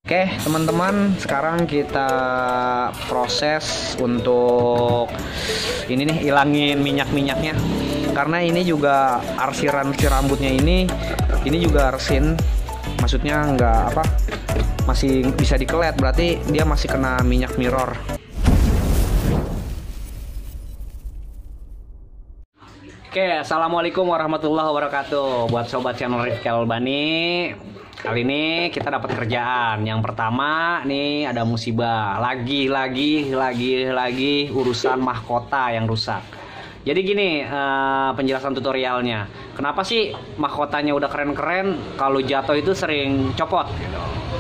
Oke teman-teman, sekarang kita proses untuk ini nih, ilangin minyak-minyaknya. Karena ini juga arsiran si rambutnya ini juga resin, maksudnya nggak apa, masih bisa dikelet, berarti dia masih kena minyak mirror. Oke, assalamualaikum warahmatullahi wabarakatuh. Buat sobat channel Rifki Albani, kali ini kita dapat kerjaan. Yang pertama nih, ada musibah. Lagi urusan mahkota yang rusak. Jadi gini, penjelasan tutorialnya. Kenapa sih mahkotanya udah keren-keren, kalau jatuh itu sering copot?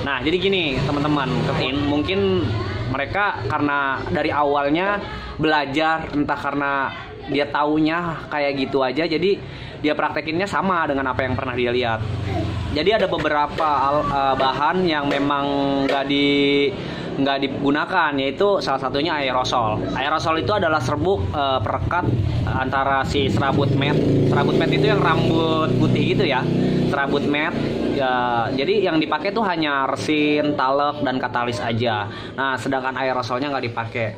Nah, jadi gini teman-teman, mungkin mereka karena dari awalnya belajar, entah karena dia taunya kayak gitu aja, jadi dia praktekinnya sama dengan apa yang pernah dia lihat. Jadi ada beberapa bahan yang memang nggak digunakan, yaitu salah satunya aerosol. Aerosol itu adalah serbuk perekat antara si serabut mat. Serabut mat itu yang rambut putih gitu ya, serabut mat. Ya, jadi yang dipakai tuh hanya resin, talek, dan katalis aja. Nah, sedangkan aerosolnya nggak dipakai.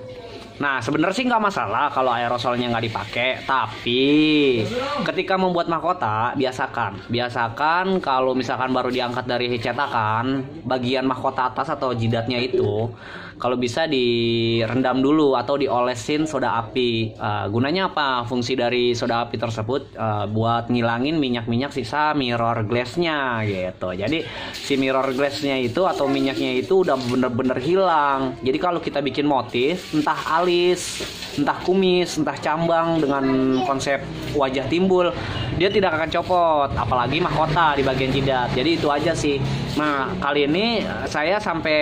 Nah, sebenarnya sih nggak masalah kalau aerosolnya nggak dipakai, tapi ketika membuat mahkota biasakan kalau misalkan baru diangkat dari cetakan, bagian mahkota atas atau jidatnya itu kalau bisa direndam dulu atau diolesin soda api. Gunanya apa? Fungsi dari soda api tersebut buat ngilangin minyak-minyak sisa mirror glassnya gitu. Jadi si mirror glassnya itu atau minyaknya itu udah bener-bener hilang. Jadi kalau kita bikin motif, entah alis, entah kumis, entah cambang dengan konsep wajah timbul, dia tidak akan copot, apalagi mahkota di bagian jidat. Jadi itu aja sih. Nah, kali ini saya sampai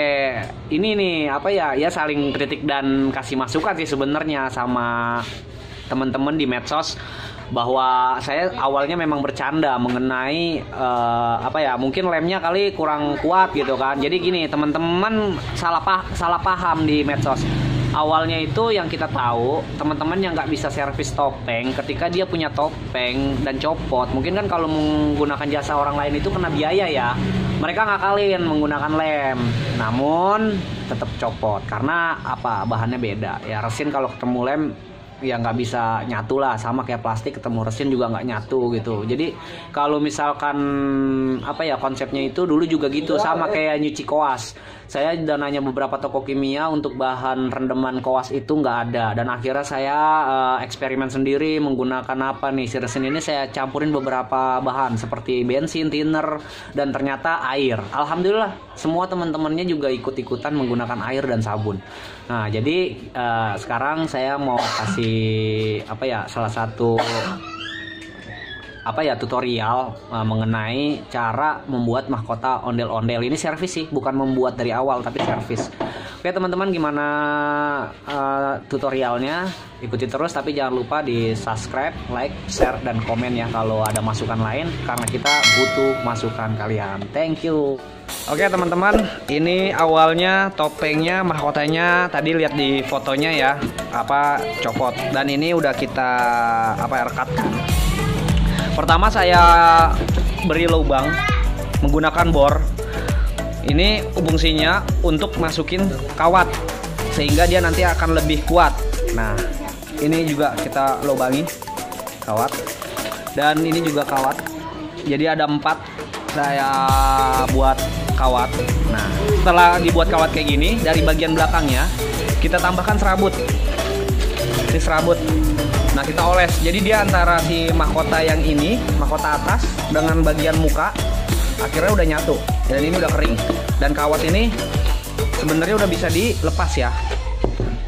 ini nih ya saling kritik dan kasih masukan sih sebenarnya sama teman-teman di medsos, bahwa saya awalnya memang bercanda mengenai mungkin lemnya kali kurang kuat gitu kan. Jadi gini teman-teman, salah paham di medsos. Awalnya itu yang kita tahu, teman-teman yang nggak bisa servis topeng, ketika dia punya topeng dan copot, mungkin kan kalau menggunakan jasa orang lain itu kena biaya ya. Mereka ngakalin menggunakan lem, namun tetap copot karena bahannya beda ya. Resin kalau ketemu lem ya nggak bisa nyatu lah, sama kayak plastik ketemu resin juga nggak nyatu gitu. Jadi kalau misalkan konsepnya itu dulu juga gitu, sama kayak nyuci koas. Saya udah nanya beberapa toko kimia untuk bahan rendaman koas itu nggak ada, dan akhirnya saya eksperimen sendiri menggunakan si resin ini. Saya campurin beberapa bahan seperti bensin, thinner, dan ternyata air. Alhamdulillah semua teman-temannya juga ikut-ikutan menggunakan air dan sabun. Nah, jadi sekarang saya mau kasih salah satu tutorial mengenai cara membuat mahkota ondel-ondel. Ini servis sih, bukan membuat dari awal tapi servis. Oke teman-teman, gimana tutorialnya? Ikuti terus, tapi jangan lupa di subscribe, like, share, dan komen ya kalau ada masukan lain, karena kita butuh masukan kalian. Thank you. Oke teman-teman, ini awalnya topengnya, mahkotanya tadi lihat di fotonya ya, copot, dan ini udah kita rekatkan. Pertama saya beri lubang menggunakan bor. Ini fungsinya untuk masukin kawat sehingga dia nanti akan lebih kuat. Nah, ini juga kita lubangi kawat, dan ini juga kawat. Jadi ada 4 saya buat kawat. Nah, setelah dibuat kawat kayak gini, dari bagian belakangnya kita tambahkan serabut. Ini serabut. Nah, kita oles. Jadi dia antara si mahkota yang ini, mahkota atas dengan bagian muka, akhirnya udah nyatu. Dan ini udah kering. Dan kawat ini sebenarnya udah bisa dilepas ya.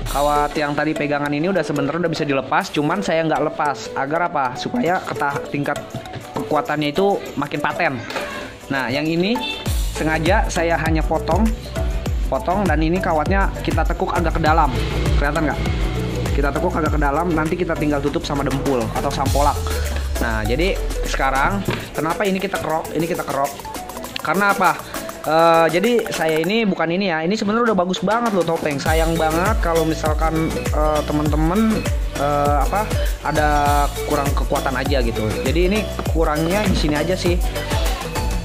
Kawat yang tadi pegangan ini sebenarnya udah bisa dilepas, cuman saya nggak lepas. Agar supaya tingkat kekuatannya itu makin paten. Nah, yang ini sengaja saya hanya potong, dan ini kawatnya kita tekuk agak ke dalam. Kelihatan nggak? Kita tekuk agak ke dalam, nanti kita tinggal tutup sama dempul atau sampolak. Nah, jadi sekarang kenapa ini kita kerok? Karena jadi saya ini bukan ini ya, ini sebenarnya udah bagus banget loh topeng. Sayang banget kalau misalkan teman-teman ada kurang kekuatan aja gitu. Jadi ini kurangnya di sini aja sih.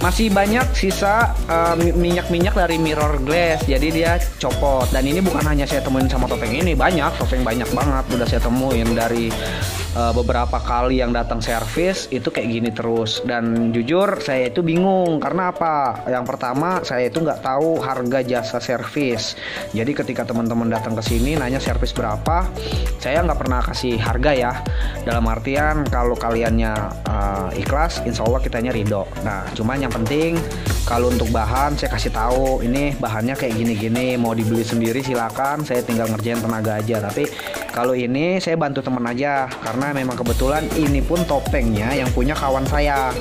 masih banyak sisa minyak-minyak dari mirror glass, jadi dia copot. Dan ini bukan hanya saya temuin sama topeng ini, topeng banyak banget udah saya temuin dari beberapa kali yang datang servis itu kayak gini terus. Dan jujur saya itu bingung karena apa? Yang pertama saya itu nggak tahu harga jasa servis. Jadi ketika teman-teman datang ke sini nanya servis berapa, saya nggak pernah kasih harga ya. Dalam artian kalau kaliannya ikhlas, insya Allah kitanya ridho. Nah, cuman yang penting kalau untuk bahan saya kasih tahu ini bahannya kayak gini-gini, mau dibeli sendiri silakan, saya tinggal ngerjain tenaga aja. Tapi kalau ini saya bantu teman aja karena memang kebetulan ini pun topengnya yang punya kawan saya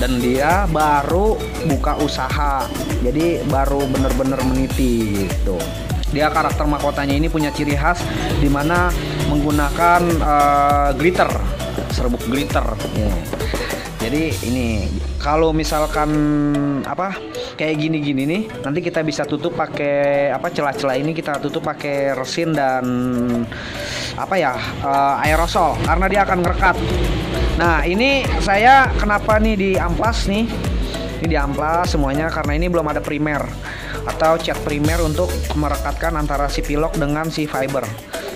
dan dia baru buka usaha, jadi baru bener-bener meniti gitu. Dia karakter mahkotanya ini punya ciri khas dimana menggunakan glitter, serbuk glitter. Jadi ini kalau misalkan kayak gini-gini nih, nanti kita bisa tutup pakai celah-celah ini kita tutup pakai resin dan aerosol karena dia akan ngerekat. Nah, ini saya kenapa nih di amplas nih? Ini di amplas semuanya karena ini belum ada primer atau cat primer untuk merekatkan antara si pilok dengan si fiber.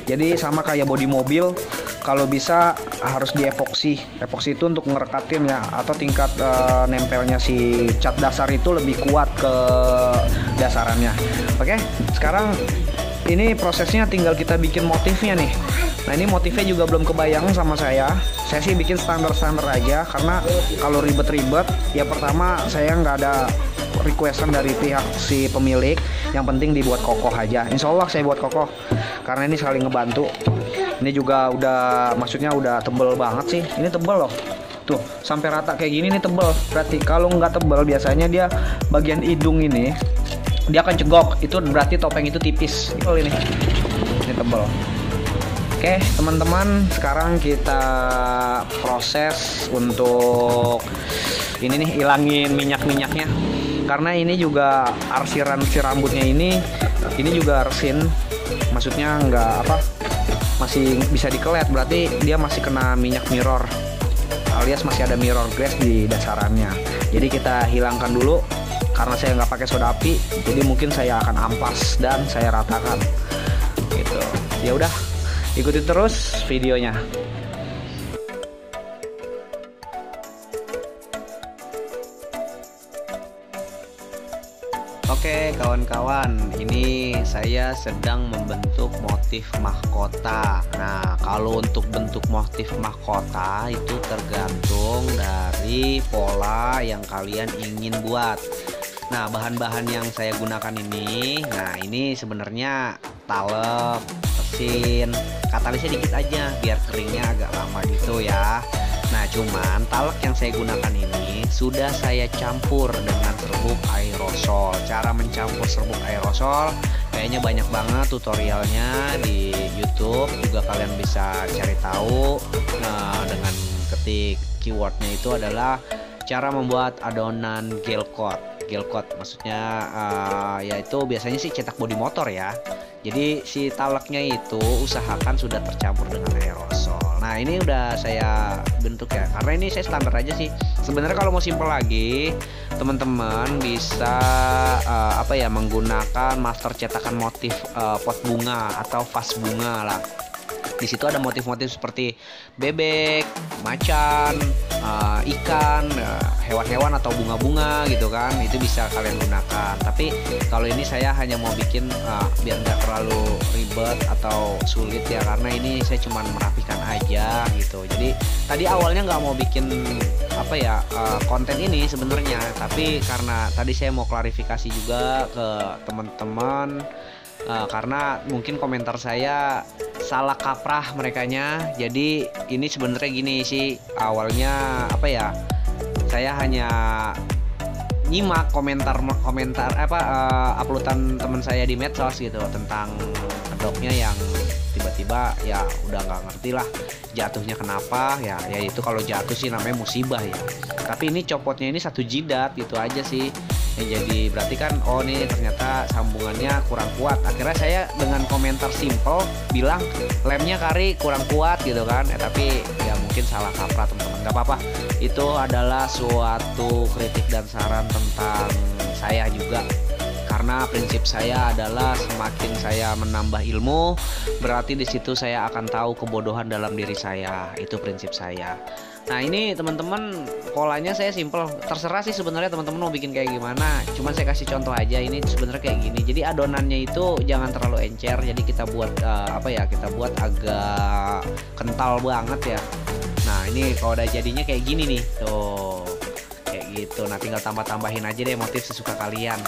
Jadi sama kayak bodi mobil, kalau bisa harus di epoksi. Epoksi itu untuk ngerekatin ya, atau tingkat nempelnya si cat dasar itu lebih kuat ke dasarannya. Oke, sekarang ini prosesnya tinggal kita bikin motifnya nih. Nah, ini motifnya juga belum kebayang sama saya. Saya sih bikin standar-standar aja karena kalau ribet-ribet ya pertama saya nggak ada requestan dari pihak si pemilik. Yang penting dibuat kokoh aja. Insya Allah saya buat kokoh karena ini saling ngebantu. Ini juga maksudnya udah tebel banget sih. Ini tebel loh. Tuh sampai rata kayak gini nih tebel. Berarti kalau nggak tebel biasanya dia bagian hidung ini dia akan cegok. Itu berarti topeng itu tipis. Ini tebel. Oke teman-teman, sekarang kita proses untuk ini nih, hilangin minyak-minyaknya. Karena ini juga arsiran si rambutnya ini juga resin, maksudnya masih bisa dikelet, berarti dia masih kena minyak mirror alias masih ada mirror glass di dasarannya. Jadi kita hilangkan dulu karena saya nggak pakai soda api, jadi mungkin saya akan ampas dan saya ratakan gitu. Ya udah, ikuti terus videonya. Oke kawan-kawan, ini saya sedang membentuk motif mahkota. Nah, kalau untuk bentuk motif mahkota itu tergantung dari pola yang kalian ingin buat. Nah, bahan-bahan yang saya gunakan ini, ini sebenarnya talep, resin, katalisnya dikit aja biar keringnya agak lama gitu ya. Nah, cuman talek yang saya gunakan ini sudah saya campur dengan serbuk aerosol. Cara mencampur serbuk aerosol kayaknya banyak banget tutorialnya di YouTube, juga kalian bisa cari tahu dengan ketik keywordnya itu adalah cara membuat adonan gel coat. Gel coat maksudnya yaitu biasanya sih cetak bodi motor ya. Jadi si taleknya itu usahakan sudah tercampur dengan aerosol. Nah, ini udah saya bentuk ya, karena ini saya standar aja sih. Sebenarnya kalau mau simple lagi, teman-teman bisa menggunakan master cetakan motif pot bunga atau vas bunga lah. Di situ ada motif-motif seperti bebek, macan, ikan, hewan-hewan atau bunga-bunga gitu kan. Itu bisa kalian gunakan. Tapi kalau ini saya hanya mau bikin biar nggak terlalu ribet atau sulit ya, karena ini saya cuma merapikan aja gitu. Jadi tadi awalnya nggak mau bikin konten ini sebenarnya, tapi karena tadi saya mau klarifikasi juga ke teman-teman. Karena mungkin komentar saya salah kaprah merekanya. Jadi ini sebenarnya gini sih, awalnya saya hanya nyimak komentar uploadan teman saya di medsos gitu tentang kedoknya yang tiba-tiba ya udah nggak ngerti lah jatuhnya kenapa ya itu kalau jatuh sih namanya musibah ya. Tapi ini copotnya ini 1 jidat gitu aja sih. Ya, jadi berarti kan oh nih ternyata sambungannya kurang kuat. Akhirnya saya dengan komentar simple bilang lemnya kari kurang kuat gitu kan. Tapi ya mungkin salah kaprah teman-teman, nggak apa-apa. Itu adalah suatu kritik dan saran tentang saya juga. Karena prinsip saya adalah semakin saya menambah ilmu, berarti di situ saya akan tahu kebodohan dalam diri saya. Itu prinsip saya. Nah ini teman-teman, polanya saya simple. Terserah sih sebenarnya teman-teman mau bikin kayak gimana. Cuman saya kasih contoh aja. Ini sebenarnya kayak gini. Jadi adonannya itu jangan terlalu encer. Jadi kita buat kita buat agak kental banget ya. Nah ini kalau udah jadinya kayak gini nih, tuh kayak gitu. Nah tinggal tambah-tambahin aja deh motif sesuka kalian.